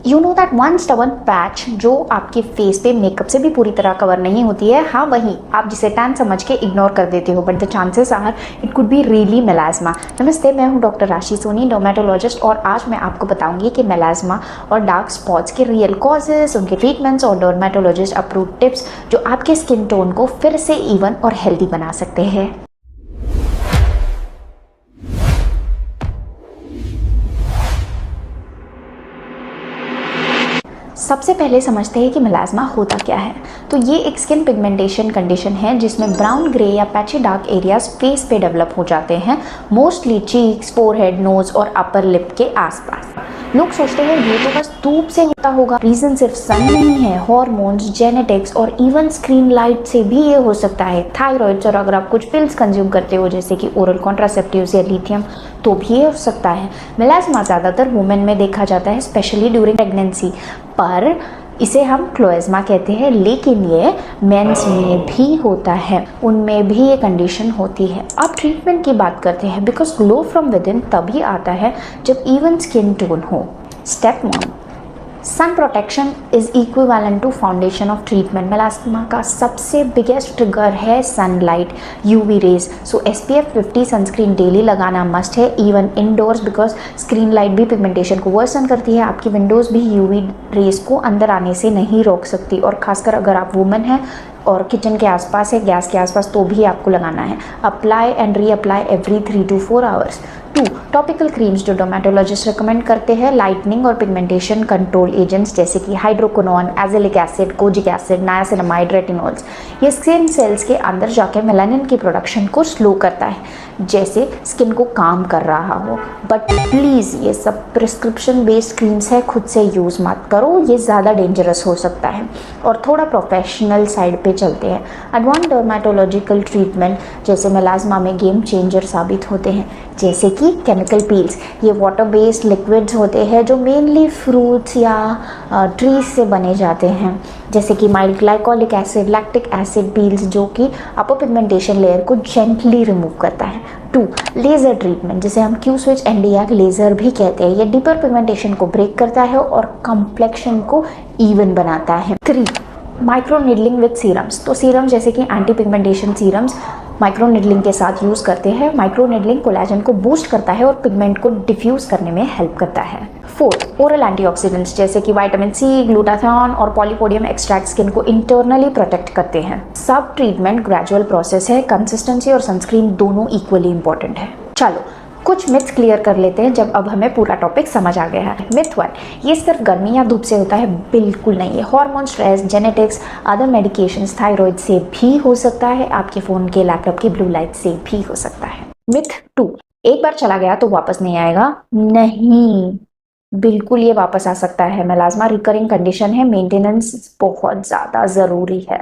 You know that one stubborn patch जो आपके face पे मेकअप से भी पूरी तरह कवर नहीं होती है, हाँ वही आप जिसे टैन समझ के इग्नोर कर देते हो, but the chances are it could be really melasma. नमस्ते, मैं हूँ डॉक्टर राशि सोनी, डर्मेटोलॉजिस्ट, और आज मैं आपको बताऊंगी कि मेलाज्मा और डार्क स्पॉट्स के रियल कॉजेस, उनके ट्रीटमेंट्स और डर्मेटोलॉजिस्ट अप्रूव्ड टिप्स जो आपके स्किन टोन को फिर से इवन और हेल्दी बना सकते हैं। सबसे पहले समझते हैं कि मेलाज्मा होता क्या है। तो ये एक स्किन पिगमेंटेशन कंडीशन है जिसमें ब्राउन, ग्रे या पैची डार्क एरियाज फेस पे डेवलप हो जाते हैं, मोस्टली चीक्स, फोरहेड, नोज और अपर लिप के आसपास। लोग सोचते हैं ये तो बस धूप से होता होगा। रीजन सिर्फ सन नहीं है, हॉर्मोन्स, जेनेटिक्स और इवन स्क्रीन लाइट से भी ये हो सकता है। थायराइड्स, और अगर आप कुछ पिल्स कंज्यूम करते हो जैसे कि ओरल कॉन्ट्रासेप्टिव्स या लिथियम, तो भी ये हो सकता है। मेलाज्मा ज़्यादातर वुमेन में देखा जाता है, स्पेशली ड्यूरिंग प्रेगनेंसी, पर इसे हम क्लोएज्मा कहते हैं, लेकिन ये मेंस में भी होता है, उनमें भी ये कंडीशन होती है। अब ट्रीटमेंट की बात करते हैं, because glow from within तभी आता है जब इवन स्किन टोन हो। Step 1, sun protection is equivalent to foundation of treatment. Melasma का सबसे बिगेस्ट ट्रिगर है sunlight, UV rays. So SPF 50 sunscreen daily लगाना मस्ट है, even indoors, because screen light भी पिगमेंटेशन को वर्सन करती है। आपकी विंडोज़ भी यूवी रेज को अंदर आने से नहीं रोक सकती, और खासकर अगर आप वुमेन हैं और किचन के आसपास है, गैस के आसपास, तो भी आपको लगाना है। Apply and reapply every 3 to 4 hours. 2, topical creams जो डर्मेटोलॉजिस्ट रिकमेंड करते हैं, लाइटनिंग और पिगमेंटेशन कंट्रोल एजेंट्स जैसे कि hydroquinone, azelaic acid, kojic acid, niacinamide, retinols. ये स्किन सेल्स के अंदर जाके मेलानिन की प्रोडक्शन को स्लो करता है, जैसे स्किन को काम कर रहा हो। बट प्लीज़ ये सब प्रिस्क्रिप्शन बेस्ड क्रीम्स है, खुद से यूज़ मत करो, ये ज़्यादा डेंजरस हो सकता है। और थोड़ा प्रोफेशनल साइड पे चलते हैं। एडवांस डर्मेटोलॉजिकल ट्रीटमेंट जैसे मेलाज्मा में गेम चेंजर साबित होते हैं, जैसे कि केमिकल पील्स। ये वाटर बेस्ड लिक्विड्स होते हैं जो मेनली फ्रूट्स या ट्रीज से बने जाते हैं, जैसे कि mild glycolic acid, lactic acid peels, जो कि अपर पिगमेंटेशन लेयर को जेंटली रिमूव करता है। 2, लेज़र ट्रीटमेंट जिसे हम क्यू स्विच एंडियाक लेज़र भी कहते हैं। ये डीपर पिगमेंटेशन को ब्रेक करता है और कॉम्प्लेक्शन को इवन बनाता है। 3, माइक्रो निडलिंग विद सीरम्स। तो सीरम जैसे कि anti pigmentation serums micro needling के साथ यूज़ करते हैं। माइक्रो निडलिंग कोलेजन को बूस्ट करता है और पिगमेंट को डिफ्यूज करने में हेल्प करता है। 4, ओरल एंटीऑक्सीडेंट्स जैसे कि विटामिन सी, ग्लूटाथियोन और पॉलीपोडियम एक्सट्रैक्ट स्किन को इंटरनली प्रोटेक्ट करते हैं। सब ट्रीटमेंट ग्रेजुअल प्रोसेस है, कंसिस्टेंसी और सनस्क्रीन दोनों इक्वली इंपॉर्टेंट है। चलो कुछ मिथ्स क्लियर कर लेते हैं जब अब हमें पूरा टॉपिक समझ आ गया है। मिथ 1, ये सिर्फ गर्मी या धूप से होता है, बिल्कुल नहीं है। Hormone, stress, genetics, other medications, thyroid से भी हो सकता है, आपके फ़ोन के, लैपटॉप की ब्लू लाइट से भी हो सकता है। मिथ 2, एक बार चला गया तो वापस नहीं आएगा। नहीं, बिल्कुल ये वापस आ सकता है। मेलाज्मा रिकरिंग कंडीशन है, मेंटेनेंस बहुत ज़्यादा ज़रूरी है।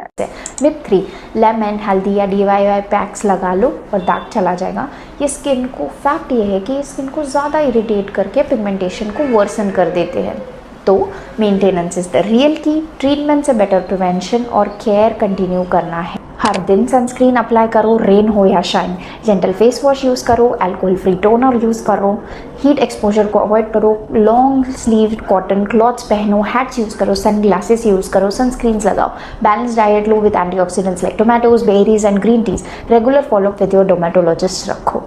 मिथ 3, लेमन, हल्दी या DIY पैक्स लगा लो और दाग चला जाएगा। ये स्किन को, फैक्ट ये है कि ये स्किन को ज़्यादा इरिटेट करके पिगमेंटेशन को वर्सन कर देते हैं। तो मेंटेनेंस इज द रियल की। ट्रीटमेंट से बेटर प्रिवेंशन और केयर कंटिन्यू करना है। हर दिन सनस्क्रीन अप्लाई करो, रेन हो या shine. Gentle face wash use करो, अल्कोहल फ्री टोनर यूज़ करो, हीट एक्सपोजर को अवॉइड करो, लॉन्ग स्लीव कॉटन क्लॉथ्स पहनो, हैट्स यूज़ करो, सन ग्लासेस यूज़ करो, सनस्क्रीन्स लगाओ, बैलेंस डाइट लो with antioxidants like tomatoes, berries and green teas. Regular follow up with your dermatologist रखो।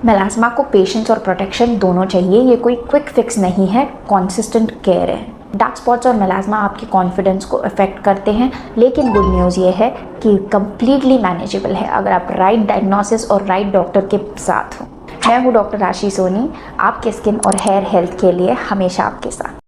Melasma को पेशेंस और प्रोटेक्शन दोनों चाहिए, ये कोई क्विक फिक्स नहीं है, कॉन्सिस्टेंट केयर है। डार्क स्पॉट्स और मेलाज्मा आपके कॉन्फिडेंस को अफेक्ट करते हैं, लेकिन गुड न्यूज़ ये है कि कंप्लीटली मैनेजेबल है अगर आप राइट डायग्नोसिस और राइट डॉक्टर के साथ हो। मैं हूँ डॉक्टर राशि सोनी, आपके स्किन और हेयर हेल्थ के लिए हमेशा आपके साथ।